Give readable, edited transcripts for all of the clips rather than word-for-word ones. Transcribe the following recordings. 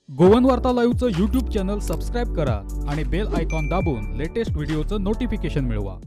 Goan वार्ता लाईव्हचं YouTube channel subscribe करा आणि बेल आयकॉन दाबून लेटेस्ट व्हिडिओचं नोटिफिकेशन मिळवा.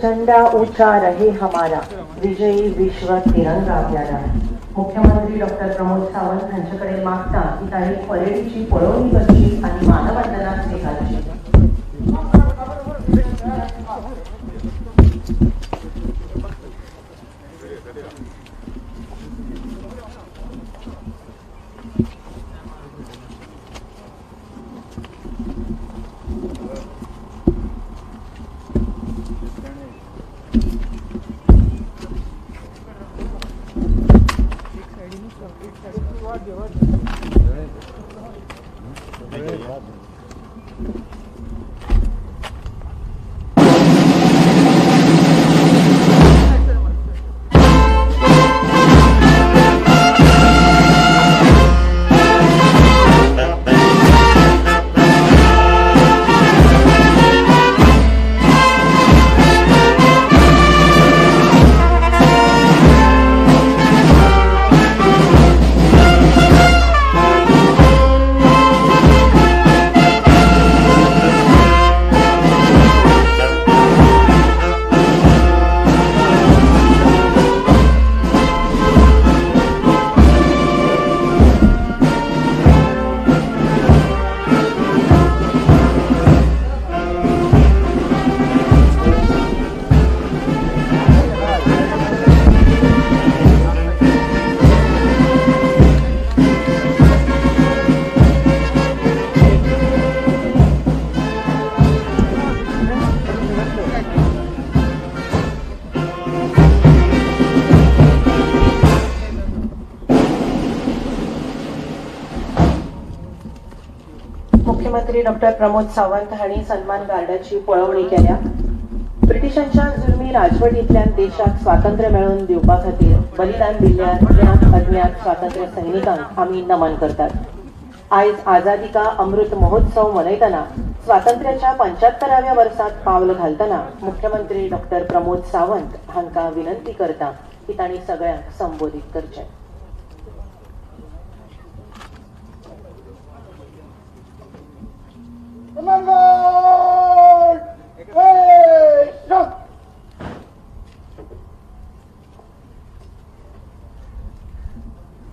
झंडा ऊंचा रहे हमारा, विजयी विश्व तिरंगा प्यारा. मुख्यमंत्री डॉक्टर प्रमोद सावंत यांच्याकडे मागता की काही परेडची पळवणी करची आणि मानवंदना स्वीकारची. मुख्यमंत्री डॉक्टर प्रमोद सावंत हांणी सन्मान गार्डाची पळवणी केल्या. ब्रिटिशांच्या जुलमी राजवटींतल्यान देशाक स्वातंत्र्य मेळोवन दिवपा खातीर बलिदान दिल्ल्या ज्ञात अज्ञात स्वातंत्र्य सैनिकांक आमी नमन करतात. आयज आझादी का अमृत महोत्सव मनयतना स्वातंत्र्याच्या 75व्या वर्सात पावल घालतना मुख्यमंत्री डॉक्टर प्रमोद सावंत हांकां विनंती करता की तांणी सगळ्यांक संबोधित करचें.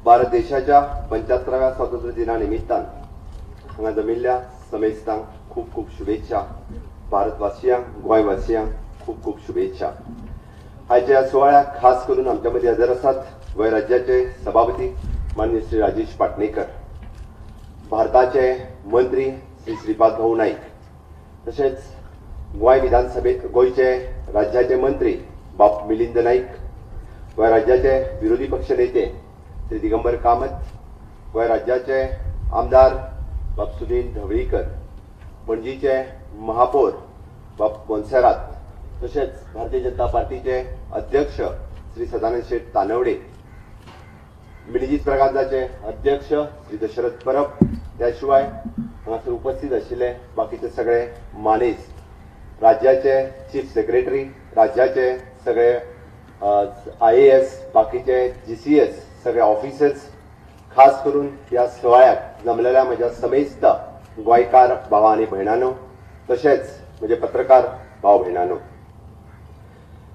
भारत देशाच्या 75व्या स्वातंत्र्य दिना निमित्तान हांगा जमिल्ल्या समेस्तांक खूप खूप शुभेच्छा. भारतवासियांक गोंयवासियांक खूप खूप शुभेच्छा. आयच्या सुवाळ्याक खास करून आमच्या मदीं हजर आसात गोंय राज्याचे सभापती माननीय श्री राजेश पाटणेकर, भारताचे मंत्री श्री श्रीपाद भाऊ नाईक, तशेंच गोंय विधानसभेत गोंयचे राज्याचे मंत्री बाब मिलिंद नाईक, गोंय राज्याचे विरोधी पक्ष नेते श्री दिगंबर कामत, गोंय राज्याचे आमदार बाब सुनील ढवळीकर, पणजीचे महापौर बाब मोन्सेरात, तशेंच भारतीय जनता पार्टीचे अध्यक्ष श्री सदानंद शेठ तानवडे, मिनीजीत प्रकांताचे अध्यक्ष श्री दशरथ परब, त्याशिवाय हांगासर उपस्थित आशिल्ले बाकीचे सगळे मानेज, राज्याचे चीफ सेक्रेटरी, राज्याचे सगळे IAS, बाकीचे GCS, सगळे ऑफिसर्स, खास करून या सुवाळ्याक जमलेल्या म्हज्या समेस्त गोंयकार भावा आनी भयणांनो, तशेंच म्हजे पत्रकार भाव भयणांनो,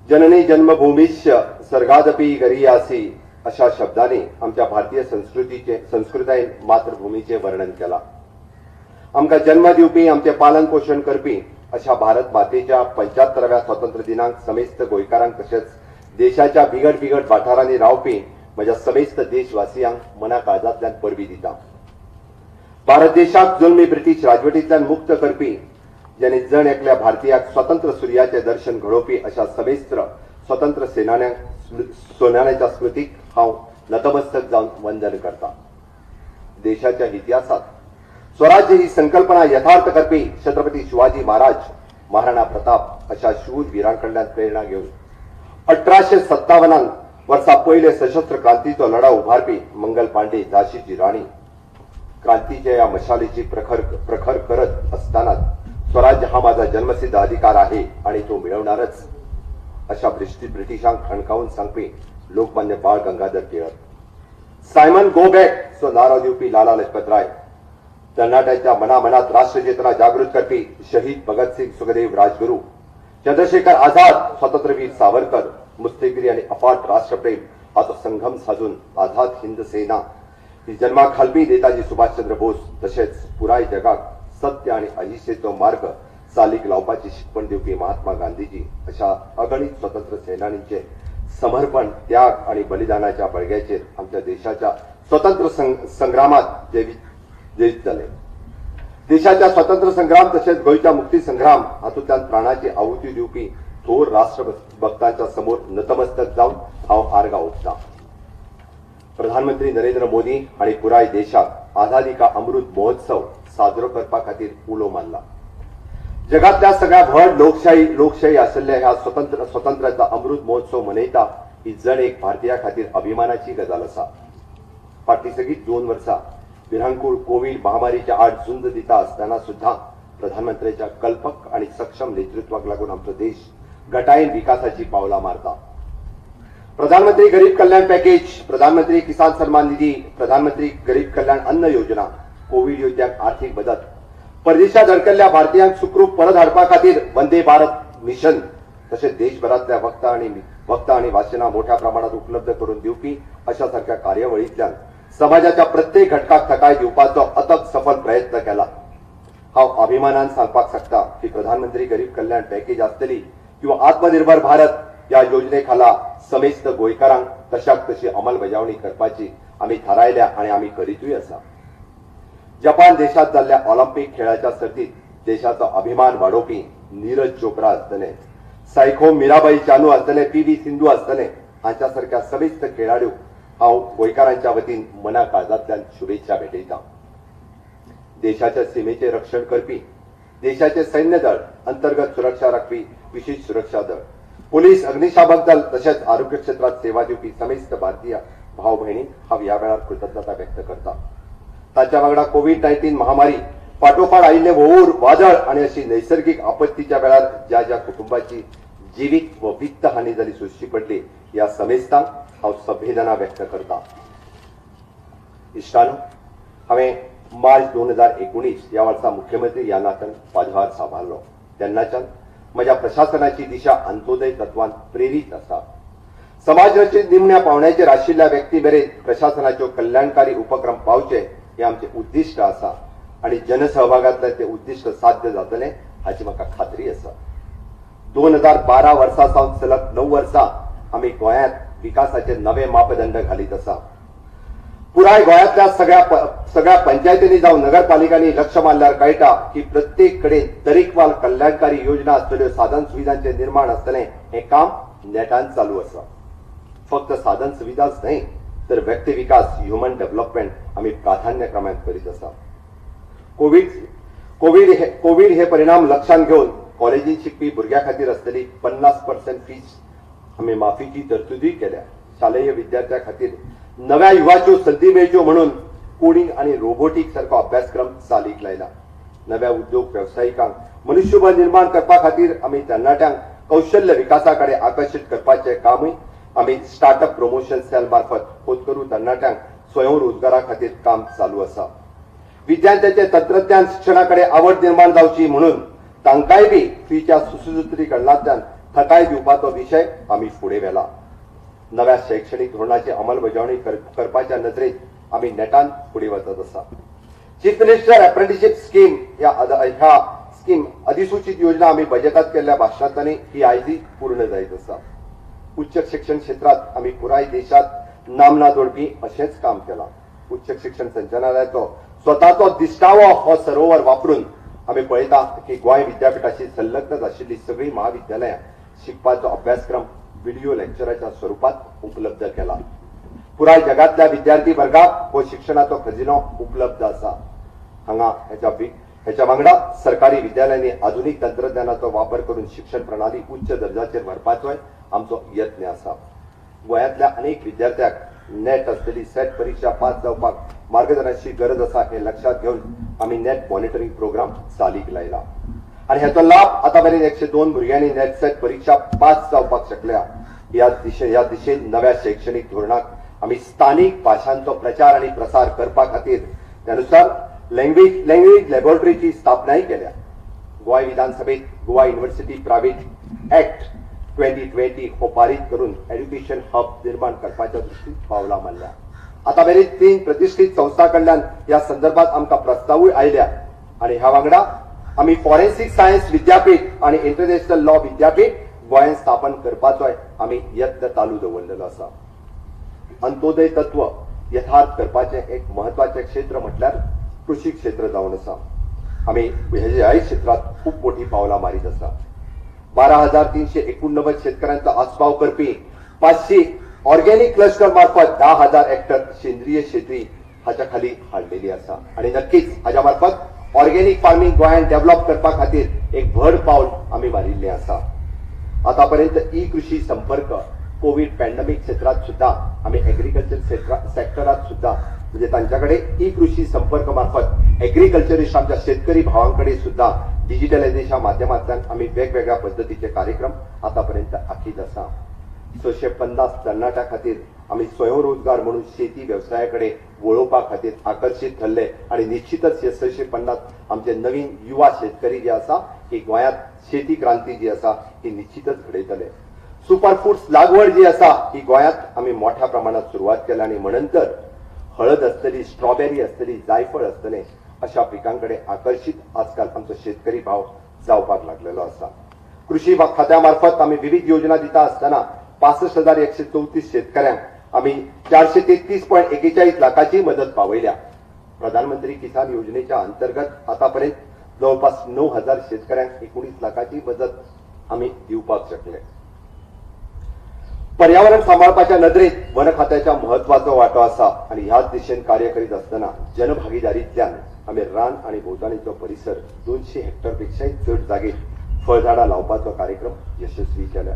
जननी जन्मभूमीश्च स्वर्गादपि गरीयासी अशा शब्दांनी आमच्या भारतीय संस्कृतीचे मातृभूमीचे वर्णन केला. आमकां जन्म दिवपी आमचे पालन पोषण करपी अशा भारत मातेच्या 75व्या स्वातंत्र्य दिनांक समेस्त गोंयकारांक तशेंच देशाच्या बिगड बिगड वाठारांनी रावपी म्हज्या समेस्त देशवासियांक मना काळजांतल्यान परबी दिता। भारत देशाक जुलमी ब्रिटीश राजवटींतल्यान मुक्त करपी ज्यांनी जण एकल्या भारतीयाक स्वतंत्र सूर्याचे दर्शन घडोवपी अशा समेस्त स्वतंत्र सेनान्यांच्या स्मृतीक हांव नतमस्तक जावन वंदन करता। देशाच्या इतिहासात स्वराज्य ही संकल्पना यथार्थ करपी छत्रपती शिवाजी महाराज, महाराणा प्रताप अशा शूर वीरांकडल्यान प्रेरणा घेवन 1857 वर्सा पयले सशस्त्र क्रांतीचो लढा उभारपी मंगल पांडे झाशीची राणी क्रांतीच्या या मशालीची प्रखर करत असतानाच स्वराज्य हा माझा जन्मसिद्ध अधिकार आहे आणि तो मिळवणारच अशा ब्रिटिशांक ठणकावून सांगपी Lokmanya Bal Gangadhar Tilak, Simon go back सो नारो दिवपी लाला लजपत राय, तरणाट्यांच्या मनामनात राष्ट्रचेतना जागृत करपी शहीद भगतसिंग, सुखदेव, राजगुरू, चंद्रशेखर आझाद, स्वातंत्र्यवीर सावरकर, मुस्लिमगिरी आणि अफाट राष्ट्रप्रेम हाचो संगम साधून आझाद हिंद सेना ही जन्माक घालपी नेताजी सुभाषचंद्र बोस तशेंच पुराय जगाक सत्य आणि अहिंसेचो मार्ग चालीक लावपाची शिकवण दिवपी महात्मा गांधीजी अशा अगणित स्वतंत्र सेनानींचे समर्पण, त्याग आणि बलिदानाच्या बळग्याचेर आमच्या देशाच्या स्वतंत्र संग्रामात जैत झाले। देशाच्या स्वातंत्र्य संग्राम तसेच गोयच्या मुक्ती संग्राम हातूंतल्यान प्राणाची आहुती दिवपी थोर राष्ट्रभक्तांच्या समोर नतमस्तक जावन हांव आर्गां ओंपतां। प्रधानमंत्री नरेंद्र मोदी हांणी पुराय देशाक आझादी का अमृत महोत्सव साजरो करपा खातीर उलो मारला। जगातल्या सगळ्या व्हड लोकशाही आशिल्ल्या ह्या स्वतंत्राचा अमृत महोत्सव मनयता ही जण एक भारतीया खातीर अभिमानाची गजाल आसा। फाटली सगळी 2 वर्सां विरंकूळ कोविड महामारीच्या आड झुंज दिता असताना सुद्धा प्रधानमंत्र्यांच्या कल्पक आणि सक्षम नेतृत्वाक लागून आमचो देश घटायेन विकासाची पावलां मारता। प्रधानमंत्री गरीब कल्याण पॅकेज, प्रधानमंत्री किसान सन्मान निधी, प्रधानमंत्री गरीब कल्याण अन्न योजना, कोविड योद्ध्यांक आर्थिक मदत, परदेशात अडकल्ल्या भारतीयांक सुखरूप परत हाडपा खातीर वंदे भारत मिशन तशेंच देशभरातल्या वक्ता आणि वाचनां मोठ्या प्रमाणात उपलब्ध करून दिवपी अशा सारख्या कार्यावळींतल्यान समाजाच्या प्रत्येक घटकाक थाकाय दिवपाचो अथक सफल प्रयत्न केला। हांव अभिमानान सांगपाक शकता की प्रधानमंत्री गरीब कल्याण पॅकेज आसतली किंवा आत्मनिर्भर भारत या योजने खाला समेस्त गोंयकारांक तशाक तशी अंमलबजावणी करपाची आमी थारायल्या आणि आमी करीतूय आसा। जपान देशात जाल्ल्या ऑलिंपिक खेळाच्या सर्तीत देशाचो अभिमान वाडोवपी नीरज चोप्रा आसतले, सायखो मीराबाई चानू आसतले, पी.व्ही. सिंधू आसतले हांच्या सारख्या समेस्त खेळाडूंक हांव गोंयकारांच्या वतीन मना काळजांतल्यान शुभेच्छा भेटयतां। देशाच्या सीमेचे रक्षण करपी देशाचे सैन्य दळ, अंतर्गत सुरक्षा राखपी विशेष सुरक्षा दळ, पोलीस, अग्निशामक दल तशेंच आरोग्य क्षेत्रात सेवा दिवपी समेस्त भारतीय भाव भयणींक हांव ह्या वेळार कृतज्ञता व्यक्त करतां। ताच्या वांगडा कोविड-19 महामारी फाटोफाट आयिल्ले वोवूर, वादळ आणि अशी नैसर्गिक आपत्तीच्या वेळार ज्या कुटुंबाची जिवीत व वित्त हानी जाली सोंसची पडली या समेस्तांक हांव संवेदना व्यक्त करतां। इश्टानो, हांवें मार्च 2019 या वर्सा मुख्यमंत्री ह्या नात्यान पदभार सांबाळ्ळो तेन्नाच्यान म्हज्या प्रशासनाची दिशा अंत्योदय तत्वान प्रेरीत आसा। समाज रचनेंत निमण्या पावंड्याचेर आशिल्ल्या व्यक्ती मेरेन प्रशासनाच्यो कल्याणकारी उपक्रम पावचे हे आमचे उद्दिश्ट आसा आणि जनसहभागांतल्यान ते उद्दिश्ट साध्य जातलें हाची म्हाका खात्री आसा। 2012 वर्सा सावन सलग 9 वर्सां आमी गोंयांत विकासाचे नवे मापदंड घालीत आसा। पुराय गोंयांतल्या सगळ्या पंचायतींनी जावं नगरपालिकांनी लक्ष मारल्यार कळटा की प्रत्येक कडेन तरेकवार कल्याणकारी योजना आसतल्यो, साधन सुविधांचे निर्माण आसतलें हें काम नेटान चालू आसा। फक्त साधन सुविधाच न्हय तर व्यक्ती विकास, ह्युमन डेव्हलपमेंट आमी प्राधान्यक्रमान करीत आसा। कोविड हे परिणाम लक्षात घेवन कॉलेजींत शिकपी भुरग्यां खातीर आसतली 50% फीस आमी माफीची तरतुदी केल्या। शालेय विद्यार्थ्यां खातीर नव्या युगाच्यो संधी मेळच्यो म्हणून कोडिंग आणि रोबोटिक सारको अभ्यासक्रम चालीक लायला। नव्या उद्योग व्यावसायिकांक मनुष्यबळ निर्माण करपा खातीर आमी तरणाट्यांक कौशल्य विकासाकडे आकर्षित करपाचे कामूय आमी स्टार्टअप प्रमोशन सेल मार्फत होतकरू तरणाट्यांक स्वयंरोजगारा खातीर काम चालू आसा। विद्यार्थ्यांचे तंत्रज्ञान शिक्षणाकडे आवड निर्माण जावची म्हणून तांकांय बी फीच्या सुसूत्रीकरणांतल्यान थाकाय दिवपाचो विशय आमी फुडें व्हेला। नव्या शैक्षणिक धोरणाची अंमलबजावणी करपाच्या नदरेत आमी नेटान फुडें वचत आसा। चीफ मिनिस्टर अप्रेंटिसशिप स्कीम ह्या स्कीम अधिसूचित योजना आम्ही बजेटात केलेल्या भाषणांनी ही आयजी पूर्ण जायत आसा. उच्च शिक्षण क्षेत्रात आम्ही पुराय देशात नामना जोडपी असेच काम केला. उच्च शिक्षण संचालनालयाचो स्वताचो दिश्टावो हो सरोवर वापरून आम्ही पळयता की गोंय विद्यापीठाशी संलग्न आशिल्ली सगळी महाविद्यालयां शिकपाचो अभ्यासक्रम व्हिडिओ लेक्चराच्या स्वरूपात उपलब्ध केला. पुराय जगातल्या विद्यार्थी वर्गाक हो शिक्षणाचो खजिनो उपलब्ध आसा. हांगा ह्याच्या वांगडा सरकारी विद्यालयांनी आधुनिक तंत्रज्ञानाचो वापर करून शिक्षण प्रणाली उच्च दर्जाचेर व्हरपाचोय आमचो यत्न आसा. गोंयांतल्या अनेक विद्यार्थ्यांक नेट आसतली सेट परीक्षा पास जावपाक मार्गदर्शनाची गरज आसा हे लक्षात घेऊन आम्ही नेट मॉनिटरिंग प्रोग्राम चालीक लायला आणि ह्याचो लाभ आतापर्यंत 102 भुरग्यांनी नेट सेट परीक्षा पास जावपाक शकल्या. ह्या दिशेन नव्या शैक्षणिक धोरणाक आम्ही स्थानिक भाषांचो प्रचार आणि प्रसार करपा खातीर त्यानुसार लँग्वेज लॅबोरेटरीची स्थापनाय केल्या. गोंय विधानसभेत गोवा युनिव्हर्सिटी प्रायव्हेट ऍक्ट 2020 हो पारीत करून एज्युकेशन हब निर्माण करपाच्या दृष्टीन पावलां मारल्या. आतामेरेन 3 प्रतिष्ठीत संस्था कडल्यान या संदर्भात आमकां प्रस्तावूय आयल्या आणि ह्या वांगडा आम्ही फॉरेन्सिक सायन्स विद्यापीठ आणि इंटरनॅशनल लॉ विद्यापीठ गोंयांत स्थापन करपाचोय आम्ही यत्न चालू दवरलेलो आसा. अंत्योदय तत्व यथार्थ करपाचे एक महत्वाचे क्षेत्र म्हटल्यार कृषी क्षेत्र जावन आसा. आम्ही ह्या क्षेत्रात खूप मोठी पावलां मारीत आसा. 12,389 शेतकऱ्यांचा आस्पाव करपी 500 ऑर्गॅनिक क्लस्टर मार्फत 10,000 हेक्टर सेंद्रिय शेती हाच्या खाली हाडलेली आसा आणि नक्कीच हाच्या मार्फत ऑर्गॅनिक फार्मिंग गोंयांत डेव्हलप करपा खातीर एक व्हड पावल आम्ही मारिल्लें आसा. आतापर्यंत ई कृषी संपर्क कोविड पॅन्डेमिक क्षेत्रात सुद्धा आम्ही एग्रीकल्चर सेक्टरात सुद्धा म्हणजे त्यांच्याकडे ई कृषी संपर्क मार्फत एग्रीकल्चरिस्ट आमच्या शेतकरी भावांकडे सुद्धा डिजिटलायझेशन माध्यमांतल्यान आम्ही वेगवेगळ्या पद्धतीचे कार्यक्रम आतापर्यंत आखीत आसा. 650 तरणाट्यां खातीर आम्ही स्वयंरोजगार म्हणून शेती व्यवसायाकडे वळोवपा खातीर आकर्षित ठरले आणि निश्चितच हे 650 आमचे नवीन युवा शेतकरी जे आसा ही गोंयांत शेती क्रांती जी आसा ही निश्चितच घडयतले. सुपर फूड्स लागवड जी आसा ही गोंयांत आम्ही मोठ्या प्रमाणात सुरुवात केल्या आणि म्हणंतर हळद असतली स्ट्रॉबेरी असतली जायफळ असतले अशा पिकांकडे आकर्षित आजकाल आमचो शेतकरी भाव जावपाक लागलेलो आसा. कृषी खात्यामार्फत आम्ही विविध योजना दिता असताना 65,134 शेतकऱ्यांक आम्ही 433.41 लाखाची मदत पावयल्या. प्रधानमंत्री किसान योजनेच्या अंतर्गत आतापर्यंत जवळपास 9,000 शेतकऱ्यांक 19 लाखाची मदत आम्ही दिवपाक शकले. पर्यावरण सांबाळपाच्या नदरेत वन खात्याच्या महत्वाचो वाटो आसा आणि ह्याच दिशेन कार्य करीत असताना जनभागीदारीतल्यान आम्ही रान आणि भोवताणीचो परिसर 200 हेक्टरपेक्षाही चड जागेत फळझाडां लावपाचो कार्यक्रम यशस्वी केला.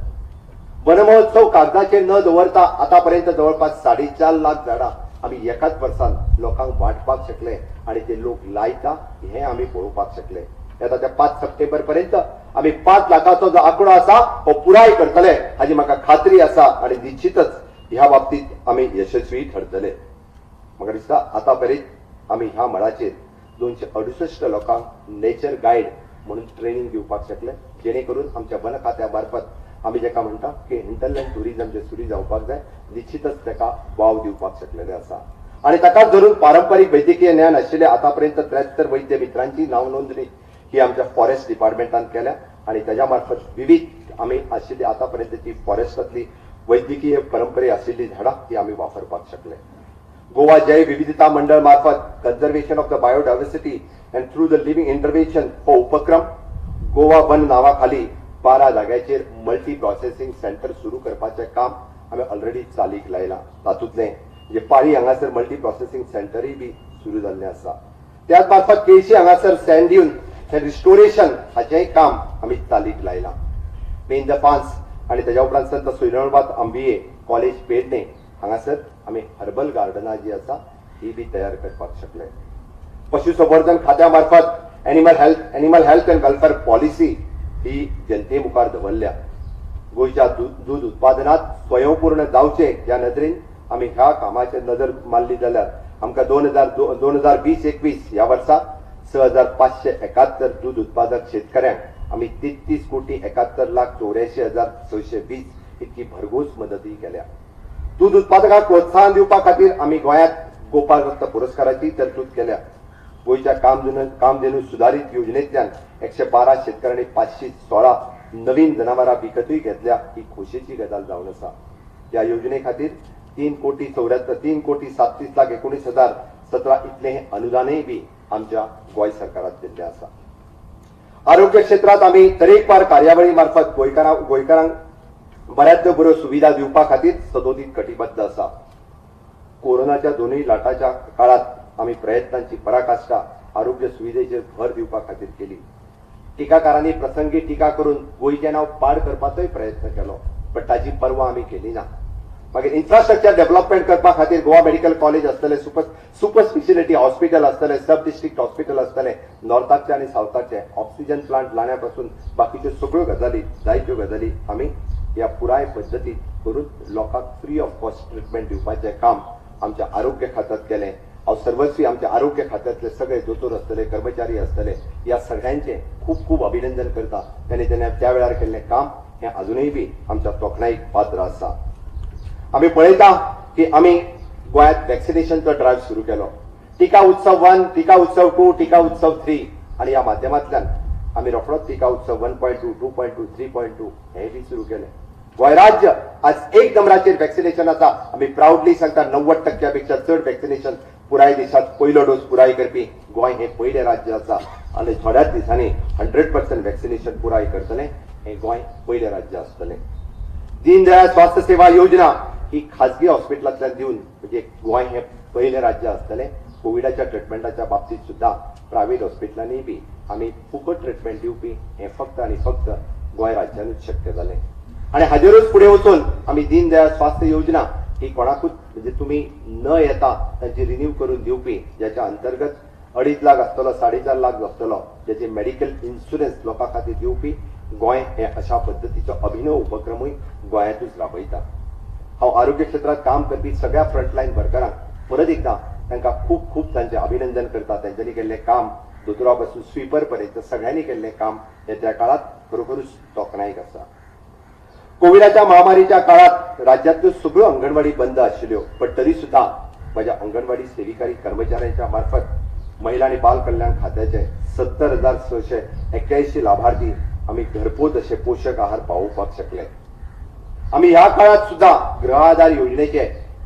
वन महोत्सव कागदाचेर न दवरता आतापर्यंत जवळपास 4.5 लाख झाडां आम्ही एकाच वर्सात लोकांक वाटपाक शकले आणि ते लोक लायता हे आम्ही पळोवपाक शकले. आता त्या 5 सप्टेंबर पर्यंत आम्ही 5 लाखाचो जो आंकडो आसा हो पुराय करतले हाची म्हाका खात्री आसा आणि निश्चितच ह्या बाबतीत आम्ही यशस्वी ठरतले. म्हाका दिसता आतापर्यंत आम्ही ह्या मळाचेर 268 लोकांक नेचर गायड म्हणून ट्रेनिंग दिवपाक शकले जेणे करून आमच्या वन खात्या मार्फत आम्ही जेका म्हणटा की हिंटरलँड टुरिझम जे सुरू जावपाक जाय निश्चितच तेका वाव दिवपाक शकलेले आसा. आणि ताकाच धरून पारंपरिक वैद्यकीय ज्ञान आशिल्ले आतापर्यंत 73 वैद्य मित्रांची नाव नोंदणी ही आमच्या फॉरेस्ट डिपार्टमेंटान केल्या आणि त्याच्या मार्फत विविध आम्ही आशिल्ली आतापर्यंतची फॉरेस्टातली वैद्यकीय परंपरे आशिल्ली झाडां ही आम्ही वापरपाक शकले. गोवा जैव विविधता मंडळ मार्फत conservation of the biodiversity and through the living intervention हो उपक्रम गोवा वन नावाखाली 12 जाग्याचेर मल्टी प्रोसेसिंग सेंटर सुरू करपाचे काम आम्ही ऑलरेडी चालीक लायला. तातूंतले जे पाळी हांगासर मल्टी प्रोसेसिंग सेंटरय बी सुरू जाल्ले आसा. त्याच मार्फत केळशी हांगासर सँड दिवन हे रिस्टोरेशन हाचेंय काम आम्ही चालीक लायला. पेन द पान्स आणि त्याच्या उपरांत संत सुर्यवंशी अंबिये कॉलेज पेडणे हांगासर आम्ही हर्बल गार्डनां जी आसा ही बी तयार करपाक शकले. पशुसंवर्धन खात्या मार्फत animal health and welfare policy ही जनते मुखार दवरल्या. गोंयच्या दूध उत्पादनात स्वयंपूर्ण जावचे या नदरेन आम्ही ह्या कामाचेर नजर मारली जाल्यार आमकां 2020-21 ह्या वर्सा 6,571 दूध उत्पादक शेतकऱ्यांक आम्ही 33,71,84,620 इतकी भरघोस मदतही केल्या. दूध उत्पादकांक प्रोत्साहन दिवपा खातीर आम्ही गोंयांत गोपाल रत्न पुरस्काराची तरतूद केल्या. गोयच्या कामधेनू सुधारित योजनेतल्यान 112 शेतकऱ्यांनी 516 नवीन जनावरां विकतूय घेतल्या ही खोशेची गजाल जावन आसा. या योजने खातीर 3,37,19,19 इतले हे अनुदानय बी आमच्या गोंय सरकारात दिल्ले आसा. आरोग्य क्षेत्रात आमी तरेकवार कार्यावळी मार्फत गोंयकारांक बऱ्यांतल्यो बऱ्यो सुविधा दिवपा खातीर सदोदीत कटिबद्ध आसा. कोरोनाच्या दोनूय लाटाच्या काळात आमी प्रयत्नांची पराकाष्ठा आरोग्य सुविधेचेर भर दिवपा खातीर केली. टिकाकारांनी प्रसंगी टिका करून गोंयचें नांव पाड करपाचोय प्रयत्न केलो, पण ताची पर्वा आमी केली ना. मागीर इन्फ्रास्ट्रक्चर डेव्हलपमेंट करपा खातीर गोवा मेडिकल कॉलेज आसतले, सुपर स्पेशलिटी हॉस्पिटल आसतले, सब डिस्ट्रिक्ट हॉस्पिटल आसतले, नॉर्थाचे आनी सावथाचे ऑक्सिजन प्लांट लावण्यापासून बाकीच्यो सगळ्यो गजाली जायत्यो गजाली आमी या पुराय पद्दतीत करून लोकांक फ्री ऑफ कॉस्ट ट्रिटमेंट दिवपाचें काम आमच्या आरोग्य खात्यात केलें. हांव सर्वस्वी आमच्या आरोग्य खात्यातले सगळे दोतोर आसतले, कर्मचारी आसतले, या सगळ्यांचे खूप खूप अभिनंदन करता. तांणी त्या वेळार केल्लें काम हें अजूनय बी आमच्या तोखणायेक पात्र आसा. आमी पळयता की आमी गोंयांत वॅक्सिनेशनचो ड्रायव्ह सुरू केलो. टिका उत्सव 1, टिका उत्सव 2, टिका उत्सव 3 आनी ह्या माध्यमांतल्यान आमी रोखडोच टिका उत्सव 1.2, 2.2, 3.2 हे बी सुरू केले. गोंय राज्य आज एक नंबराचेर वॅक्सिनेशन आसा. आमी प्राउडली सांगता 90% पेक्षा चड वॅक्सिनेशन पुराय देशात पयलो डोस पुराय करपी गोंय हे पयले राज्य आसा आनी थोड्याच दिसांनी 100% वॅक्सिनेशन पुराय करतले हे गोंय पयले राज्य आसतलें. दीनदयाळ स्वास्थ्य सेवा योजना ही खाजगी हॉस्पिटलांतल्यान दिवन म्हणजे गोंय हे पयले राज्य आसतलें. कोविडाच्या ट्रिटमेंटाच्या बाबतीत सुद्धा प्रायव्हेट हॉस्पिटलांनी बी आमी फुकट ट्रिटमेंट दिवपी हे फक्त आनी फक्त गोंय राज्यानूच शक्य जालें. आणि हाजेरूच फुडें वचून आमी दीनदयाळ स्वास्थ्य योजना ही कोणाकूच म्हणजे तुम्ही न येता त्यांची रिन्यू करून दिवपी, ज्याच्या अंतर्गत 2.5 लाख आसतलो, 4.5 लाख आसतलो, ज्याचे मेडिकल इन्शुरन्स लोकां खातीर दिवपी गोंय हे अशा पद्दतीचो अभिनव उपक्रमूय गोंयांतूच राबयता. हांव आरोग्य क्षेत्रात काम करपी सगळ्या फ्रंटलायन वर्करांक परत एकदा तांकां खूप खूप तांचे अभिनंदन करता. तांच्यांनी केल्लें काम दोतोरा पासून स्वीपर पर्यंत सगळ्यांनी केल्लें काम हे त्या काळात खरोखरूच तोखणायक आसा. कोविडाच्या महामारीच्या काळात राज्यातल्यो सगळ्यो अंगणवाडी बंद आशिल्ल्यो, पण तरी सुद्धा माझ्या अंगणवाडी सेविकारी कर्मचाऱ्यांच्या मार्फत महिला आणि बाल कल्याण खात्याचे 70,681 लाभार्थी आम्ही घरपोच असे पोषक आहार पावोवपाक शकले. आम्ही ह्या काळात सुद्धा गृह आधार योजनेचे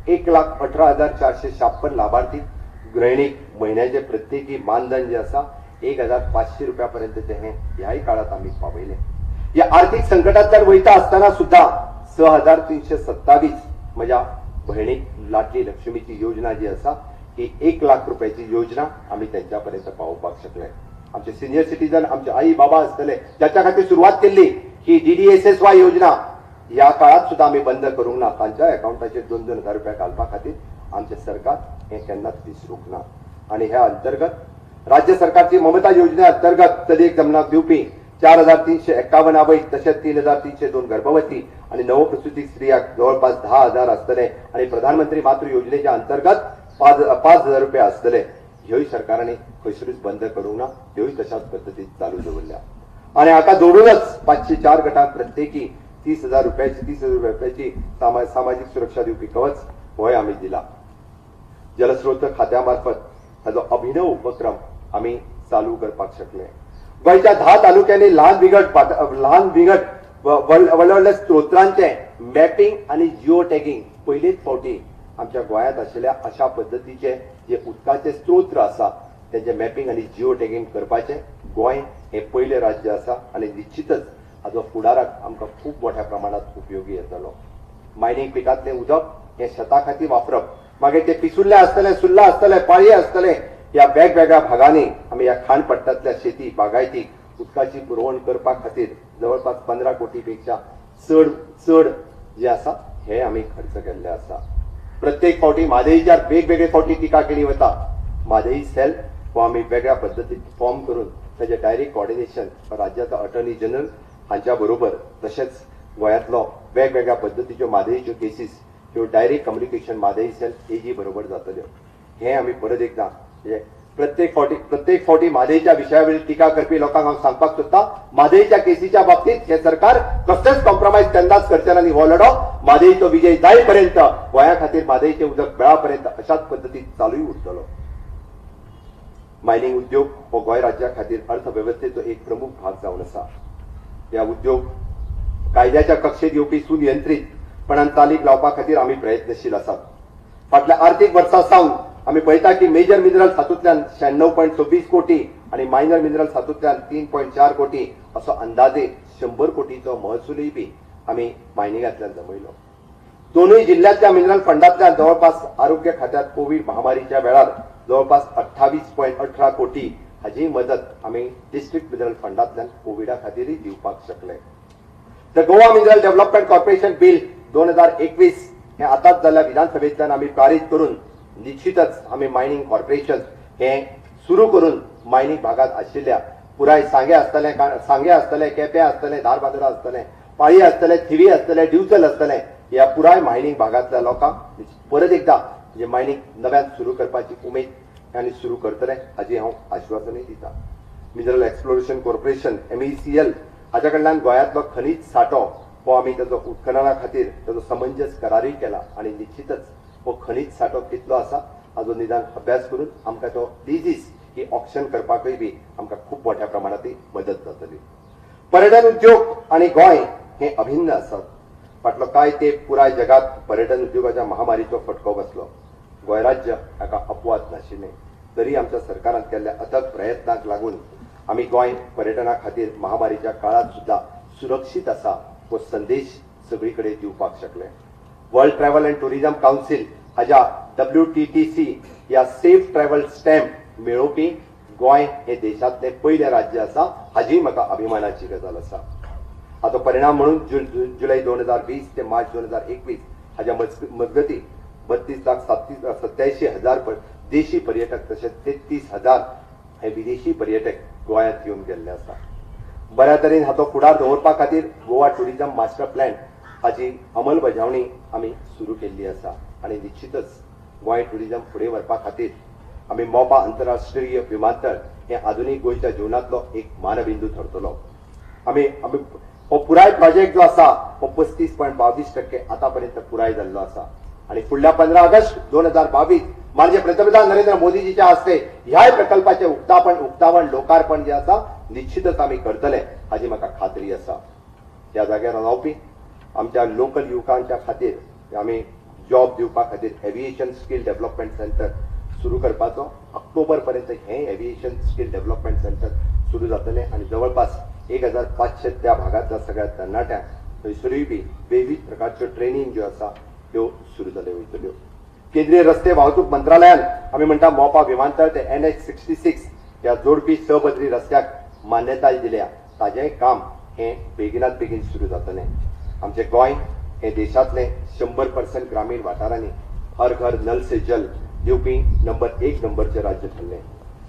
1,18,456 लाभार्थी गृहिणीक महिन्याचे प्रत्येकी मानधन जे आसा 1,500 रुपयापर्यंतचे हे ह्याही काळात आम्ही पावयले. या आर्थिक संकटातल्यान वयता असताना सुद्धा 6,327 माझ्या भयणीक लाडली लक्ष्मीची योजना जी आसा ही 1 लाख रुपयाची योजना आम्ही त्यांच्यापर्यंत पावोवपाक शकले. आमचे सिनियर सिटीजन आमचे आई बाबा असतले ज्याच्या खातीर सुरुवात केली ही DDSSY योजना या काळात सुद्धा आम्ही बंद करूंक ना. तांच्या अकाउंटाचेर 2,000 रुपया घालपा खातीर आमचे सरकार हे केन्नाच विसरूंक ना. आणि ह्या अंतर्गत राज्य सरकारची ममता योजने अंतर्गत चलयेक जमनाक दिवपी 4,351 आवय तशेंच 3,302 गर्भवती आणि नवप्रसूती स्त्रियांक जवळपास 10,000 आसतले आणि प्रधानमंत्री मातृ योजनेच्या अंतर्गत 5,000 रुपये आसतले. ह्योय सरकारांनी खंयसरूच बंद करूंक ना, ह्योय तशाच पद्दतीन चालू दवरल्या. आणि हाका जोडूनच 504 गटांक प्रत्येकी 30,000 रुपयाची सामाजिक सुरक्षा दिवपी कवच होय आम्ही दिला. जलस्रोत खात्यामार्फत हाजो अभिनव उपक्रम आम्ही चालू करपाक शकले. गोंयच्या 10 तालुक्यांनी लहान बिगट व्हडल्या स्त्रोत्रांचे मॅपिंग आणि जिओ टॅगिंग पयलीच फावटी आमच्या गोंयांत आशिल्ल्या अशा पद्दतीचे जे उदकाचे स्त्रोत्र आसा त्याचे मॅपिंग आणि जिओ टॅगिंग करपाचे गोंय हे पयले राज्य आसा आणि निश्चितच हाजो फुडाराक आमकां खूप मोठ्या प्रमाणात उपयोगी येतलो. मायनिंग पिकांतलें उदक हे शेता खातीर वापरप, मागीर ते पिसुल्ले आसतले, सुल्ला आसतले, पाळये आसतले, या वेगवेगळ्या भागांनी आम्ही या खाणपट्ट्यातल्या शेती बागायतीक उदकाची पुरवण करपा खातीर जवळपास 15 कोटीपेक्षा चड जे आसा हे आम्ही खर्च केल्ले आसा. प्रत्येक फावटी म्हादईच्यार वेगवेगळे फावटी टिका केली वता. म्हादई सेल हो आम्ही वेगळ्या पद्दतीन फॉर्म करून त्याचे डायरेक्ट कोऑर्डिनेशन राज्याचा अटॉर्नी जनरल हांच्या बरोबर तशेंच गोंयांतलो वेगवेगळ्या पद्दतीच्यो म्हादईच्यो केसीस ह्यो direct communication Mhadei sale AG बरोबर जातल्यो. हे आम्ही परत एकदा प्रत्येक फावटी म्हादईच्या विशयावरील टीका करपी लोकांक हांव सांगपाक सोदता, म्हादईच्या केसीच्या बाबतीत हे सरकार कसलेच कॉम्प्रोमाइज केन्नाच करचे ना. हो लढो म्हादईचो विजय जाय पर्यंत, गोंया खातीर म्हादईचे उदक मेळा पर्यंत अशाच पद्दतीन चालूय उरतलो. मायनिंग उद्योग हो गोंय राज्या खातीर अर्थवेवस्थेचो एक प्रमुख भाग जावन आसा. ह्या उद्योग कायद्याच्या कक्षेत येवपी सुनियंत्रीतपणान चालीक लावपा खातीर आमी प्रयत्नशील आसात. फाटल्या आर्थीक वर्सा सावन आमी पळयता की मेजर मिनरल्स हातूंतल्यान 96.26 कोटी आणि मायनर मिनरल्स हातूंतल्यान 3.4 कोटी असो अंदाजे 100 कोटीचो महसूलय बी आमी मायनिंगांतल्यान जमयलो. दोनूय जिल्ह्यातल्या मिनरल फंडांतल्यान जवळपास आरोग्य खात्यात कोविड महामारीच्या वेळार जवळपास 28.18 कोटी हाची मदत आमी डिस्ट्रिक्ट मिनरल फंडांतल्यान कोविडा खातीरय दिवपाक शकले. The Goa mineral development corporation bill 2021 हे आताच जाल्ल्या विधानसभेंतल्यान आमी पारीत करून निश्चितच आमी मायनिंग कॉर्पोरेशन हे सुरू करून मायनिंग भागात आशिल्ल्या पुराय सांगे आसतले केप्यां आसतले धारबांदोडा आसतले पाळी आसतले थिवी आसतले डिवचल आसतले ह्या पुराय मायनिंग भागांतल्या लोकांक परत एकदा म्हणजे मायनिंग नव्यान सुरू करपाची उमेद आनी सुरू करतले हाची हांव आश्वासनय दिता. मिनरल एक्सप्लोरेशन कॉर्पोरेशन MECL हाच्या कडल्यान गोंयांतलो खनीज सांठो हो आमी ताचो उत्खनना खातीर ताचो समंजस करारूय केला आणि निश्चितच हो खनीज सांठो कितलो आसा हाचो निदान अभ्यास करून आमकां तो डिजीस ही ऑक्शन करपाकय बी आमकां खूब मोठ्या प्रमाणात मदत जातली. पर्यटन उद्योग आणि गोंय हे अभिन्न आसात. फाटलो कांय तेंप पुराय जगात पर्यटन उद्योगाच्या महामारीचो फटको बसलो. गोंय राज्य हाका अपवाद नाशिल्लें. तरी आमच्या सरकारान केल्ल्या अथक प्रयत्नाक लागून आमी गोंय पर्यटना खातीर महामारीच्या काळात सुद्धा सुरक्षीत आसा हो संदेश सगळी कडेन दिवपाक शकले. World travel and tourism council हाच्या WTTC या सेफ ट्रॅव्हल स्टॅम्प मेळोवपी गोंय हे देशातले पयले राज्य आसा हाजी म्हाका अभिमानाची गजाल आसा. हाचो परिणाम म्हणून जुलै 2020 ते मार्च 2021 हाच्या मजगती 32,87,000 देशी पर्यटक तसेच 33,000 हे विदेशी पर्यटक गोंयांत येवन गेल्ले आसा. बऱ्या तरेन हाचो फुडार दवरपा खातीर गोवा टुरिझम मास्टर प्लॅन हाची अंमलबजावणी आमी सुरू केल्ली आसा आणि निश्चितच गोंय टुरिझम फुडें व्हरपा खातीर आमी मोपा आंतरराष्ट्रीय विमानतळ हे आधुनीक गोंयच्या जीवनातलो एक मानबिंदू ठरतलो. आमी हो पुराय प्रोजेक्ट जो आसा हो 35.22% आतापर्यंत पुराय जाल्लो आसा आणि फुडल्या 15 ऑगस्ट 2022 माननीय पंतप्रधान नरेंद्र मोदीजीच्या हस्ते ह्या प्रकल्पाचे उक्तावण लोकार्पण जे आसा निश्चितच आमी करतले हाची म्हाका खात्री आसा. ह्या जाग्यार रावपी आमच्या लोकल युवकांच्या खातीर आमी जॉब दिवपा खातीर एव्हिएशन स्किल डेव्हलपमेंट सेंटर सुरू करपाचो ऑक्टोबर पर्यंत हे एव्हिएशन स्किल डेव्हलपमेंट सेंटर सुरू जातले आणि जवळपास 1,500 त्या भागातल्या सगळ्या तरणाट्यांक थंयसरूय बी विविध प्रकारच्यो ट्रेनिंग ज्यो आसा त्यो सुरू जाल्यो वयतल्यो. केंद्रीय रस्ते वाहतूक मंत्रालयान आमी म्हणटा मोपा विमानतळ ते NH66 ह्या जोडपी सबद्री रस्त्याक मान्यताय दिल्या ताजेंय काम हे बेगिनात बेगीन सुरू जातलें. आमचे गोंय हे देशातले 100% ग्रामीण वाठारांनी हर घर नल से जल दिवपी नंबर 1 नंबरचे राज्य ठरले.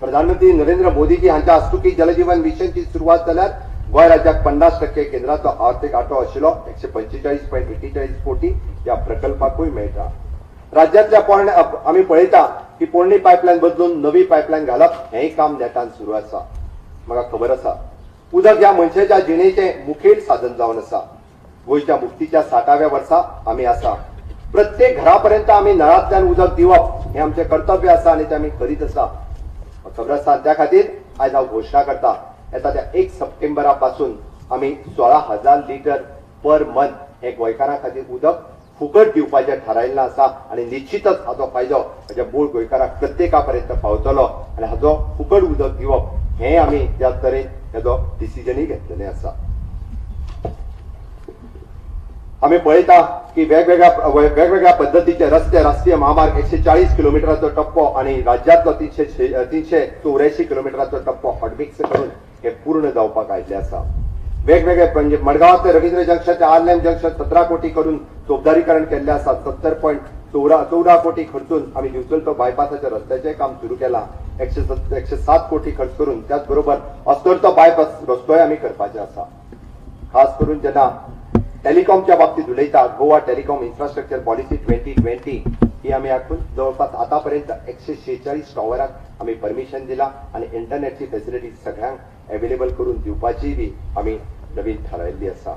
प्रधानमंत्री नरेंद्र मोदीजी हांच्या हस्तुकी जलजीवन मिशनची सुरुवात जाल्यार गोंय राज्याक 50% केंद्राचो आर्थीक आटो आशिल्लो 145.41 कोटी या प्रकल्पाकूय मेळटा. राज्यातल्या आमी पळयता की पोरणी पायपलायन बदलून नवी पायपलायन घालप हेंय काम नेटान सुरू आसा. म्हाका खबर आसा उदक ह्या मनशेच्या जिणेचे मुखेल साधन जावन आसा. गोंयच्या मुक्तीच्या 60व्या वर्सा आमी आसा. प्रत्येक घरापर्यंत आमी नळांतल्यान उदक दिवप हे आमचे कर्तव्य आसा आणि ते आमी करीत आसा. खबर आसा त्या खातीर आयज हांव घोशणा करता येता त्या 1 सप्टेंबरा पासून आमी 16,000 लिटर पर मंथ हे गोंयकारां खातीर उदक फुकट दिवपाचें थारायिल्लें आसा आणि निश्चितच हाचो फायदो म्हज्या मूळ गोंयकारांक प्रत्येका पावतलो आणि हाचो फुकट उदक दिवप हे आमी त्या तरेन हेजो डिसिजनय घेतलेलें आसा. आमी पळयता की वेगवेगळ्या पद्धतीचे रस्ते राष्ट्रीय महामार्ग 140 किलोमीटराचो टप्पो आणि राज्यातलो 384 किलोमीटराचो टप्पो हॉटमिक्स करून हे पूर्ण जावपाक आयिल्ले आसा. वेगवेगळे म्हणजे मडगांव ते रवींद्र जंक्शन ते आर्लेम जंक्शन 17 कोटी करून चौबदारीकरण केल्ले आसा. 70.14 कोटी खर्चून आमी दिवचल तो बायपासाच्या रस्त्याचें काम सुरू केलां. 107 कोटी खर्च करून त्याच बरोबर अस्तोरचो बायपास रस्तोय आमी करपाचे आसा. खास करून जेन्ना टेलिकॉमच्या बाबतीत उलयता गोवा टेलिकॉम इन्फ्रास्ट्रक्चर पॉलिसी 2020 ही आमी आखून जवळपास आतापर्यंत 146 टॉवरांक आमी परमिशन दिला आणि इंटरनेटची फॅसिलिटी सगळ्यांक अवेलेबल करून दिवपाची बी आमी नवीन थारायिल्ली आसा.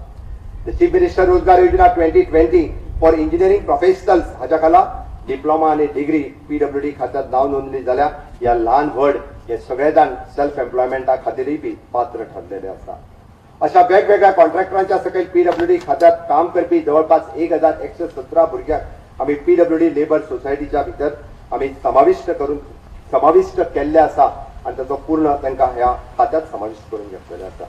द चीफ मिनिस्टर रोजगार योजना 2020 फॉर इंजिनियरिंग प्रोफेशनल्स हाच्या खाला डिप्लोमा आणि डिग्री PWD खात्यात नाव नोंदणी झाल्या. या ल्हान व्हड हे सगळे जाण सेल्फ एम्प्लॉयमेंटा खातीरय बी पात्र ठरलेले आसा. अशा वेगवेगळ्या कॉन्ट्रॅक्टरांच्या सकयल पीडब्ल्यूडी खात्यात काम करपी जवळपास 1117 भुरग्यांक आमी पीडब्ल्यूडी लेबर सोसायटीच्या भितर आमी समाविष्ट केल्ले आसा आणि त्याचा पूर्ण तांकां ह्या खात्यात समाविष्ट करून घेतलेले आसा.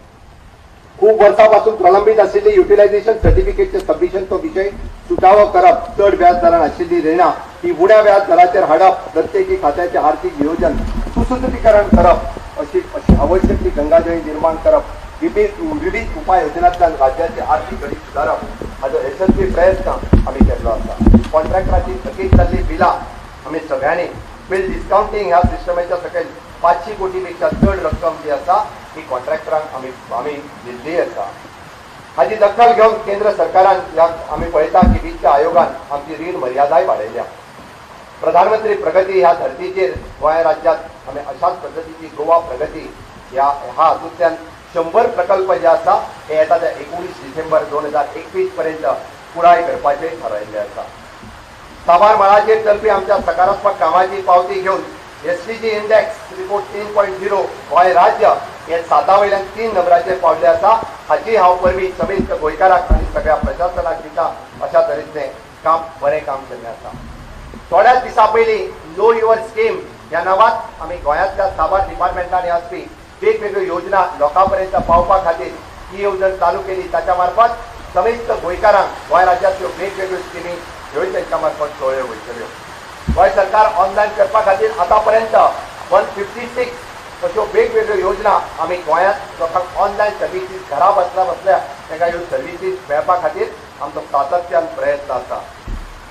खूप वर्सांपासून प्रलंबित आशिल्ली युटिलायझेशन सर्टिफिकेटचे सबमिशनचो विषय सुटावो करप, चड व्याज दरान आशिल्ली रिणां ही उण्या व्याज दराचेर हाडप, प्रत्येकी खात्याचे आर्थीक नियोजन सुसूत्रीकरण करप अशी आवश्यक ती गंगाजळी निर्माण करप, विविध उपाय योजनांतल्यान राज्याची आर्थिक घडी सुदारप हाचो यशस्वी प्रयत्न आमी केल्लो आसा. कॉन्ट्रॅक्टराची थकीत जाल्ली बिलां आमी सगळ्यांनी बिल डिस्काउंटिंग ह्या सिस्टमाच्या सकयल 500 कोटीपेक्षा चड रक्कम जी आसा ही कॉन्ट्रॅक्टरांक आमी दिल्ली आसा. हाची दखल घेवन केंद्र सरकारान आमी पळयता की वित्त आयोगान आमची रीण मर्यादाय वाडयल्या. प्रधानमंत्री प्रगती ह्या धर्तीचेर गोंय राज्यांत आमी अशाच पद्दतीची गोवा प्रगती ह्या हातूंतल्यान 100 प्रकल्प जे आसा हे येता ते 19 डिसेंबर 2021 पर्यंत पुराय करपाचे थारायिल्ले आसा. साबार मळाचेर चलपी आमच्या सकारात्मक कामाची पावती घेवन एसडीजी इंडेक्स रिपोर्ट 3.0 गोंय राज्य हे 7 वयल्यान 3 नंबराचेर पावले आसा. हाची हांव परबीं समेस्त गोंयकारांक आनी सगळ्या प्रशासनाक दिता अशा तरेचें बरें काम केल्लें आसा. थोड्याच दिसा पयलीं नो युअर स्कीम ह्या नांवांत आमी गोंयांतल्या साबार डिपार्टमेंटांनी आसपी वेगवेगळ्यो योजना लोकां पर्यंत पावपा खातीर ही येवजण चालू केली. ताच्या मार्फत समेस्त गोंयकारांक गोंय राज्यांतल्यो वेगवेगळ्यो स्किमी ह्योय तांच्या मार्फत कळ्ळ्यो वयतल्यो. गोंय सरकार ऑनलायन करपा खातीर आतां पर्यंत 156 अश्यो वेगवेगळ्यो योजना आमी गोंयांत लोकांक ऑनलायन सर्विसीस घरा बसल्या तांकां ह्यो सर्विसीस मेळपा खातीर आमचो सातत्यान प्रयत्न आसा.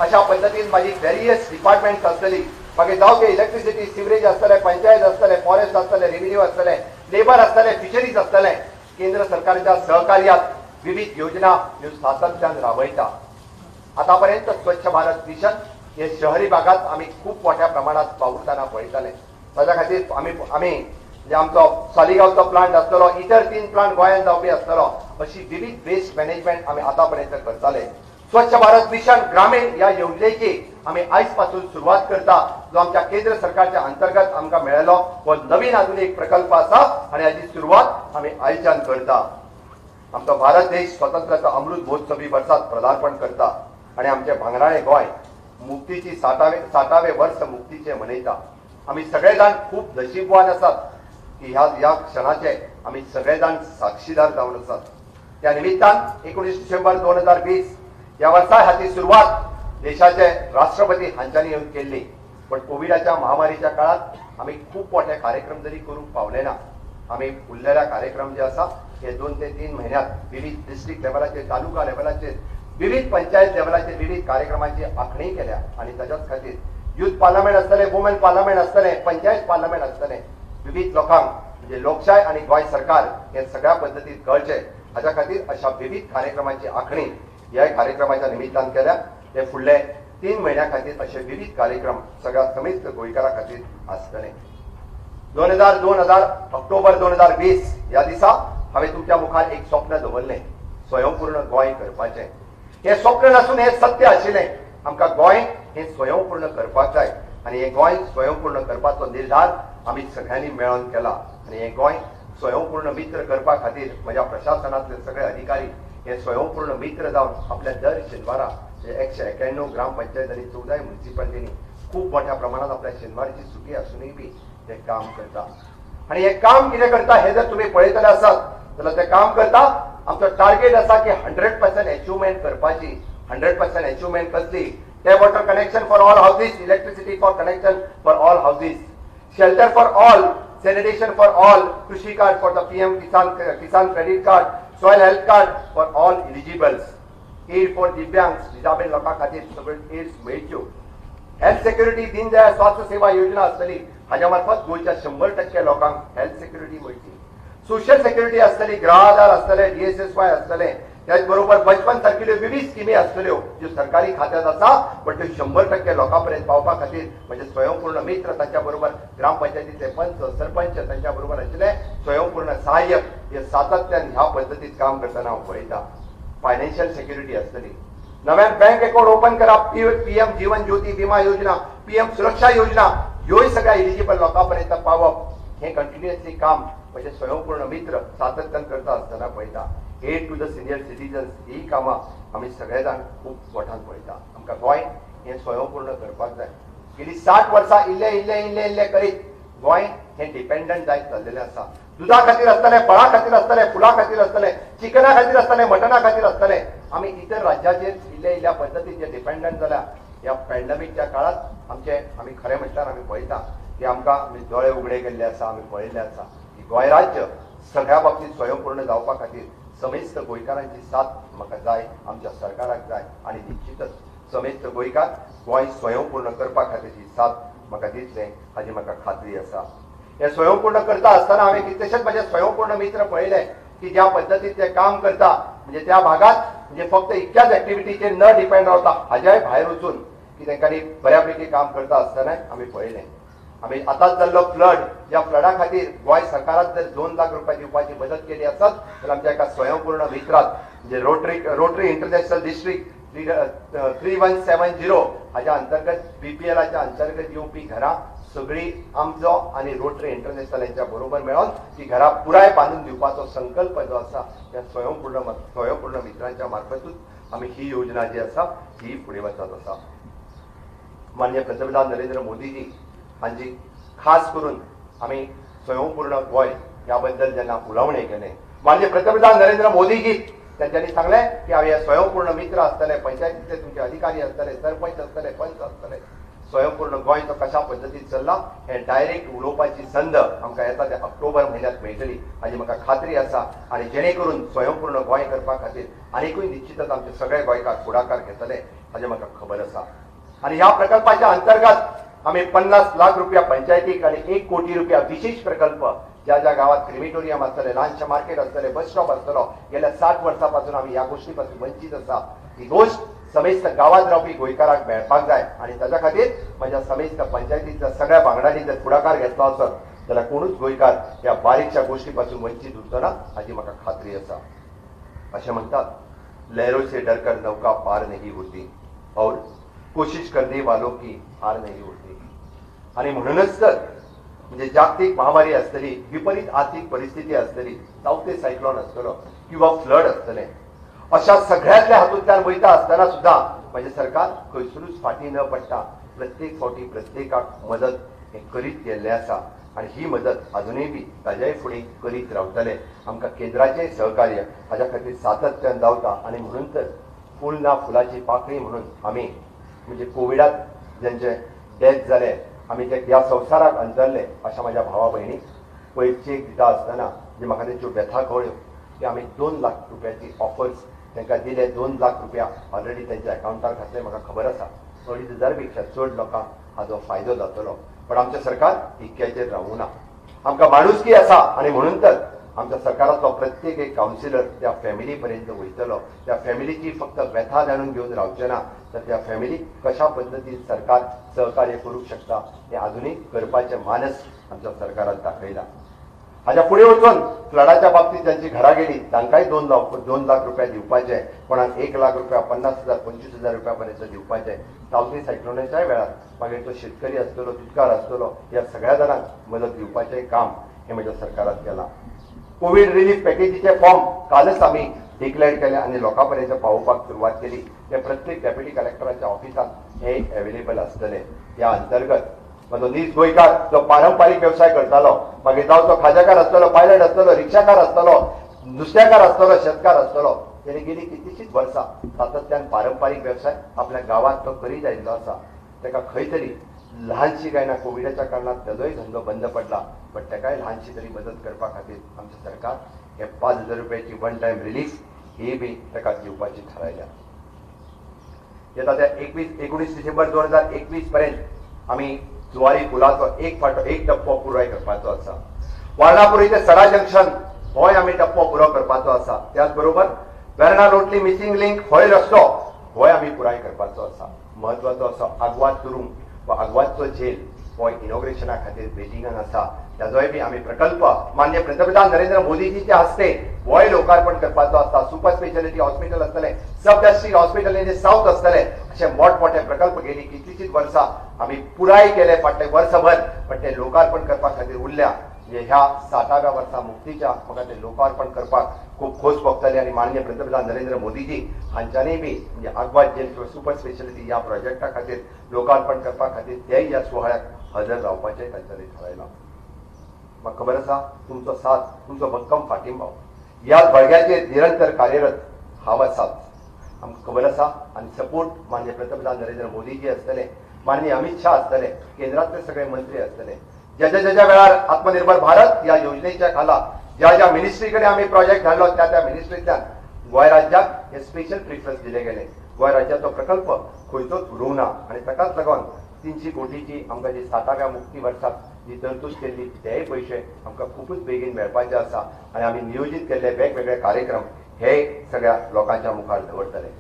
अशा पद्दतीन म्हाजी वेरियस डिपार्टमेंट्स आसतली, मागीर जावं ते इलेक्ट्रिसिटी, सिवरेज आसतले, पंचायत आसतले, फॉरेस्ट आसतले, रेव्हेन्यू आसतले, लेबर आसतले, फिशरीज आसतले, केंद्र सरकारच्या सहकार्यात विविध योजना ह्यो सातत्यान राबयता. आतापर्यंत स्वच्छ भारत मिशन हे शहरी भागात आमी खूप मोठ्या प्रमाणात पावताना पळयताले. ताच्या खातीर आमी जे आमचो सालिगांवचो प्लांट आसतलो, इतर 3 प्लांट गोंयांत जावपी आसतलो, अशी विविध वेस्ट मॅनेजमेंट आमी आतापर्यंत करताले. स्वच्छ भारत मिशन ग्रामीण ह्या योजनेची आमी आयज पासून सुरवात करता, जो आमच्या केंद्र सरकारच्या अंतर्गत आमकां मेळ्ळेलो हो नवीन आधुनीक प्रकल्प आसा आनी हाची सुरवात आमी आयच्यान करता. आमचो भारत देश स्वतंत्राचो अमृत महोत्सवी वर्सात पदार्पण करता आनी आमचें भांगराळें गोंय मुक्तीची 60वें वर्स मुक्तीचें मनयता. आमी सगळे जाण खूब नशीबवान आसात की ह्या क्षणाचे आमी सगळे जाण साक्षीदार जावन आसात. त्या निमित्तान 19 डिसेंबर 2020 ह्या वर्सा हाची सुरवात देशाचे राष्ट्रपती हांच्यानी येवन केल्ली. पण कोविडाच्या महामारीच्या काळात आमी खूप मोठे कार्यक्रम जरी करूंक पावले ना. आमी उरलेल्या कार्यक्रम जे आसा हे 2 ते 3 महिन्यात विविध डिस्ट्रिक्ट लेवलाचेर, तालुका लेवलाचेर, विविध पंचायत लेवलाचेर विविध कार्यक्रमांची आखणी केल्या आनी ताच्याच खातीर युथ पार्लमेंट आसतले, वुमन पार्लमेंट आसतले, पंचायत पार्लमेंट आसतले, विविध लोकांक म्हणजे लोकशाय आनी गोंय सरकार हे सगळ्या पद्दतीन कळचे हाच्या खातीर अशा विविध कार्यक्रमांची आखणी ह्या कार्यक्रमाच्या निमित्तान केल्या. ते फुडले 3 महिन्या खातीर असे विविध कार्यक्रम सगळ्या समेस्त गोंयकारां खातीर आसतले. 2002 ऑक्टोबर 2020 ह्या दिसा हांवें तुमच्या मुखार एक स्वप्न दवरलें, स्वयंपूर्ण गोंय करपाचें. हे स्वप्न नासून हे सत्य आशिल्लें. आमकां गोंय हे स्वयंपूर्ण करपाक जाय आनी हे गोंय स्वयंपूर्ण करपाचो निर्धार आमी सगळ्यांनी मेळोन केला. आनी हे गोंय स्वयंपूर्ण मित्र करपा खातीर म्हज्या प्रशासनातले सगळे अधिकारी हे स्वयंपूर्ण मित्र जावन आपल्या दर शेनवारा 191 ग्रामपंचायत आणि 14 म्युनिसिपालिटीनी खूप मोठ्या प्रमाणात आपल्या शेनवारची सुटी असूनही बी ते काम करता. आणि हे काम कितें करता हे जर तुम्ही पळयतले आसात जाल्यार ते काम करता आमचो टार्गेट आसा की 100% अचिव्हमेंट करपाची. 100% अचिव्हमेंट कसली? Tap water connection for all houses, electricity for connection for all houses, shelter for all, sanitation for all, कृषी card for the PM Kisan credit card, soil health card for all eligibles, aid for दिव्यांग disable लोकां खातीर सगळ्यो aids मेळच्यो, health security Deendayal Swasthya Seva Yojana आसतली हाच्या मार्फत गोंयच्या 100% लोकांक हेल्थ सेक्युरिटी मेळची. सोशल सेक्युरिटी आसतली, गृह आधार आसतले, DSSY आसतले, त्याच बरोबर बचपन सारकिल्यो विविध स्किमी आसतल्यो ज्यो सरकारी खात्यांत आसा पण त्यो 100% लोकांपर्यंत पावपा खातीर म्हणजे स्वयंपूर्ण मित्र तांच्या बरोबर ग्रामपंचायतीचे पंच सरपंच तांच्या बरोबर आशिल्ले स्वयंपूर्ण सहाय्यक हे सातत्यान ह्या पद्दतीत काम करतना हांव पळयता. फायनान्शियल सेक्युरिटी आसतली, नव्यान बँक अकाउंट ओपन करप, PM जीवन ज्योती विमा योजना, PM सुरक्षा योजना ह्योय सगळ्या एलिजिबल लोकांपर्यंत पावप हे कंटिन्युअसली काम म्हणजे स्वयंपूर्ण मित्र सातत्यान करता असताना पळयता. Aid to the senior citizens ही कामां आमी सगळे जाण खूब मोठान पळयता. आमकां गोंय हे स्वयंपूर्ण करपाक जाय. गेली 60 वर्सां इल्ले करीत गोंय हे डिपेंडंट जायत चल्लेलें आसा. दुधा खातीर आसतले, फळां खातीर आसतले, फुलां खातीर आसतले, चिकना खातीर आसतले, मटना खातीर आसतले. आमी इतर राज्याचेर इल्ल्या पद्दतीन जे डिपेंडंट जाल्या ह्या पॅन्डेमिकच्या काळात आमी खरें म्हटल्यार आमी पळयता की आमकां दोळे उगडे केल्ले आसा. आमी पळयल्ले आसा की गोंय राज्य सगळ्या बाबतीत स्वयंपूर्ण जावपा खातीर समेस्त गोंयकारांची साथ म्हाका जाय, आमच्या सरकाराक जाय आणि निश्चितच समेस्त गोंयकार गोंय स्वयंपूर्ण करपा खातीरची साथ म्हाका दितले हाची म्हाका खात्री आसा. हे स्वयंपूर्ण करता असताना हांवें कितलेशेच म्हजे स्वयंपूर्ण मित्र पळयले की ज्या पद्दतीन ते काम करता म्हणजे त्या भागात म्हणजे फक्त इतक्याच ऍक्टिव्हिटीचेर न डिपेंड रावता हाज्याय भायर वचून की तांकांनी बऱ्यापैकी काम करता असताना आमी पळयलें. आमी आतांच जाल्लो फ्लड, ज्या फ्लडा खातीर गोंय सरकारान जर 2 लाख रुपया दिवपाची मदत केली आसत जाल्यार आमच्या एका स्वयंपूर्ण मित्रात म्हणजे रोटरी इंटरनॅशनल डिस्ट्रिक्ट 3170 हाच्या अंतर्गत BPLच्या अंतर्गत येवपी घरां सगळी आमचो आणि रोटरी इंटरनॅशनल यांच्या बरोबर मेळून ती घरां पुराय बांधून दिवपाचो संकल्प जो आसा त्या स्वयंपूर्ण मित्रांच्या मार्फतूच आमी ही योजना जी आसा ही फुडें वचत आसा. माननीय पंतप्रधान नरेंद्र मोदीजी हांची खास करून आमी स्वयंपूर्ण गोंय ह्या बद्दल जेन्ना उलोवणे केले, माननीय पंतप्रधान नरेंद्र मोदीजी त्यांनी सांगले की हांव स्वयंपूर्ण मित्र आसतले, पंचायतीचे तुमचे अधिकारी आसतले, सरपंच आसतले, पंच आसतले, स्वयंपूर्ण गोंय तो कशा पद्दतीन चल्ला हे डायरेक्ट उलोवपाची संद आमकां येता त्या ऑक्टोबर म्हयन्यांत मेळटली हाची म्हाका खात्री आसा. आनी जेणे करून स्वयंपूर्ण गोंय करपा खातीर आनीकूय निश्चितच आमचे सगळे गोंयकार फुडाकार घेतले हाचे म्हाका खबर आसा. आनी ह्या प्रकल्पाच्या अंतर्गत आमी 50 लाख रुपया पंचायतीक आणि 1 कोटी रुपया विशेष प्रकल्प ज्या ज्या गावात क्रिमिटोरियम आसतले, ल्हानशे मार्केट आसतले, बस स्टॉप आसतलो, गेल्या 60 वर्सांपासून आमी ह्या गोष्टी पासून वंचीत आसा. ही गोष्ट समेस्त गावात रावपी गोंयकारांक मेळपाक जाय आणि ताच्या खातीर म्हज्या समेस्त पंचायतींतल्या सगळ्या वांगड्यांनी जर फुडाकार घेतलो आसत जाल्यार कोणूच गोंयकार ह्या बारीकशा गोष्टी पासून वंचीत उरचो ना हाची म्हाका खात्री आसा. अशें म्हणटात, लहरों से डरकर नौका पार नहीं होती और कोशिश करने वालों की हार नहीं होती. आणि म्हणूनच तर म्हणजे जागतिक महामारी आसतली, विपरीत आर्थिक परिस्थिती आसतली, सावते सायक्लोन आसतलो किंवा फ्लड आसतले, अशा सगळ्यातल्या हातूंतल्यान वयता आसतना सुद्धा म्हणजे सरकार खंयसरूच फाटी न पडटा प्रत्येक फावटी प्रत्येकाक मदत हे करीत गेल्ले आसा. आणि ही मदत अजूनय बी ताज्याय फुडें करीत रावतले. आमकां केंद्राचें सहकार्य हाच्या खातीर सातत्यान जावता. आणि म्हणून तर फूल ना फुलाची पाकळी म्हणून आमी म्हणजे कोविडात ज्यांचे डेथ जाले आमी ते ह्या संवसाराक अंतरले अशा माझ्या भावा भयणीक पयशे दिता आसतना जे म्हाका तेंच्यो व्यथा कळ्यो की आमी 2 लाख रुपयाची ऑफर्स तांकां दिले. 2 लाख रुपया ऑलरेडी त्यांच्या अकाउंटार घातले म्हाका खबर आसा. 2,500 पेक्षा चड लोकांक हाजो फायदो जातलो. पण आमचें सरकार इतक्याचेर रावूं ना. आमकां माणुसकी आसा आणि म्हणून तर आमच्या सरकारातलो प्रत्येक एक कावन्सिलर त्या फॅमिली पर्यंत वयतलो. त्या फॅमिलीची फक्त व्यथा जाणून घेवन रावचे ना तर त्या फॅमिलीक कशा पद्दतीन सरकार सहकार्य करूंक शकता हे अजूनही करपाचें मानस आमच्या सरकारान दाखयला. हाच्या फुडें वचून फ्लडाच्या बाबतीत ज्यांची घरां गेली तांकांय 2 लाख रुपया दिवपाचे, कोणाक 1 लाख रुपया, 50,000, 25,000 रुपया पर्यंत दिवपाचे. सावथी सायक्लोनाच्याय वेळार मागीर तो शेतकरी आसतलो, तुटकार आसतलो, ह्या सगळ्या जाणांक मदत दिवपाचें काम हे म्हज्या सरकारान केलां. कोविड रिलीफ पॅकेजीचे फॉर्म कालच आमी डिक्लेअर केले आणि लोकांपर्यंत पावोवपाक सुरवात केली. ते प्रत्येक डेप्युटी कलेक्टराच्या ऑफिसात हे अवेलेबल आसतले. या अंतर्गत माझो नीज गोंयकार जो पारंपारीक व्यवसाय करतालो, मागीर जावं तो खाजेकार आसतलो, पायलट आसतलो, रिक्षाकार आसतलो, नुस्तेकार आसतलो, शेतकार आसतलो, तेणी गेली कितलीशीच वर्सां सातत्यान पारंपारीक व्यवसाय आपल्या गावात तो करीत आयिल्लो आसा. ताका खंय तरी ल्हानशी काय ना कोविडाच्या कारणात तेजोय धंदो बंद पडला, पण ताकाय ल्हानशी तरी मदत करपा खातीर आमचें सरकार हे 5,000 रुपयाची 1 टायम रिलीफ ही बी ताका दिवपाची थारायल्या. येता त्या 19 डिसेंबर 2021 पर्यंत आमी जुवारी पुलाचो एक टप्पो पुराय करपाचो आसा. वाळनापुरी ते सडा जंक्शन होय आमी टप्पो पुरो करपाचो आसा. त्याच बरोबर वेर्णा रोटली मिसिंग लिंक होय रस्तो होय आमी पुराय करपाचो आसा. महत्वाचो असो आग्वाद तुरुंग वा आग्वादचो जेल हो इनॉग्रेशना खातीर वेटिंगान आसा. त्याजोय बी आमी प्रकल्प माननीय पंतप्रधान नरेंद्र मोदीजीच्या हस्ते होय लोकार्पण करपाचो आसता. सुपर स्पेशालिटी हॉस्पिटल आसतले, सब डिस्ट्रिक्ट हॉस्पिटल इन साउथ आसतले, अशे मोठमोठे प्रकल्प गेली कितलीशीच वर्सां आमी पुराय केले फाटले वर्सभर, पण ते लोकार्पण करपा खातीर उरल्या. ह्या 60व्या वर्सा मुक्तीच्या म्हाका ते लोकार्पण करपाक खूब खोस भोगतले आनी माननीय पंतप्रधान नरेंद्र मोदीजी हांच्यानी बी म्हणजे आग्वाद जेल किंवा सुपर स्पेशलिटी ह्या प्रोजेक्टा खातीर लोकार्पण करपा खातीर तेय ह्या सुवाळ्याक हजर रावपाचें तांच्यांनी थारायलां. म्हाका खबर आसा तुमचो साथ, तुमचो भक्कम फाटिंबा ह्या बळग्याचेर निरंतर कार्यरत हांव आसात. आमकां खबर आसा आनी सपोर्ट माननीय पंतप्रधान नरेंद्र मोदीजी आसतले, माननीय अमित शाह आसतले, केंद्रातले सगळे मंत्री आसतले. ज्या वेळार आत्मनिर्भर भारत या योजनेच्या खाला ज्या मिनिस्ट्री कडेन आमी प्रोजेक्ट धाडलो त्या मिनिस्ट्रींतल्यान गोंय राज्याक हे स्पेशल प्रिफरन्स दिले गेले. गोंय राज्याचो प्रकल्प खंयचोच उरूंक ना आनी ताकाच लागून 300 कोटीची आमकां जी 60व्या मुक्ती वर्साक जी तरतूद केल्ली तेय पयशे आमकां खूबच बेगीन मेळपाचे आसा आनी आमी नियोजीत केल्ले वेगवेगळे कार्यक्रम हे सगळ्या लोकांच्या मुखार दवरतले.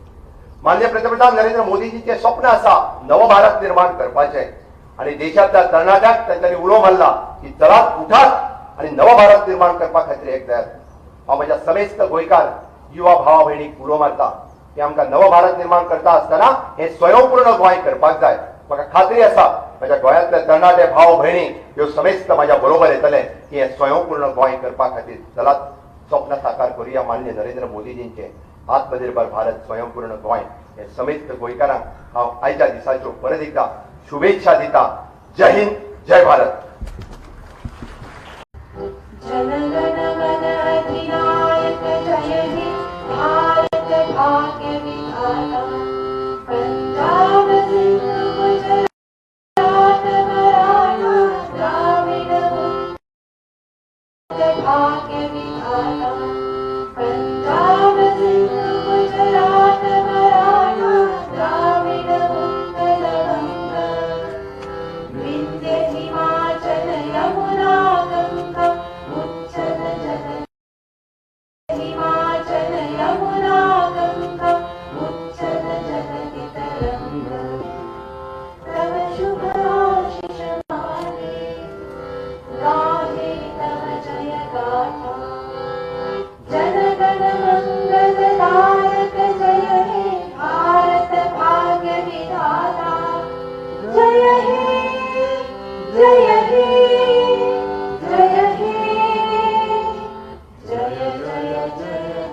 माननीय पंतप्रधान नरेंद्र मोदीजीचे स्वप्न आसा नवो भारत निर्माण करपाचे आणि देशातल्या तरणाट्याक त्यांनी उलो मारला की चलात उठात आणि नवो भारत निर्माण करपा खातीर एक जायात. हांव म्हज्या समेस्त गोंयकार युवा भावा भयणीक उलो मारता की आमकां नवो भारत निर्माण करता आसतना हे स्वयंपूर्ण गोंय करपाक जाय. म्हाका खात्री आसा म्हज्या गोंयांतले तरणाटे भाव भयणी ह्यो समेस्त म्हाज्या बरोबर येतले की हे स्वयंपूर्ण गोंय करपा खातीर चलात स्वप्न साकार करुया. माननीय नरेंद्र मोदीजींचे आत्मनिर्भर भारत स्वयंपूर्ण गोंय हे समेस्त गोंयकारांक हांव आयच्या दिसाच्यो परत एकदा शुभेच्छा दिता. जय हिंद, जय भारत. जनगण मन अधिनायक जय हे भारत भाग्य विधाता. पंजाब सिंध गुजरात मराठा द्राविड उत्कल भाग्य विधाता. पंजाब सिंध गुजरात मराठा द्राविड उत्कल गंगा. विंध्य हिमाचल यमुना गंगा उच्चल जल. हिमाचल यमुना गंगा उच्चल जलधि तरंगा. तव शुभ आशीष माने गाहे तव जय गाथा. जनगण मंगलदायक जय हे भारत भाग्य विधाता. जय हे जय हे जय हे जय जय जय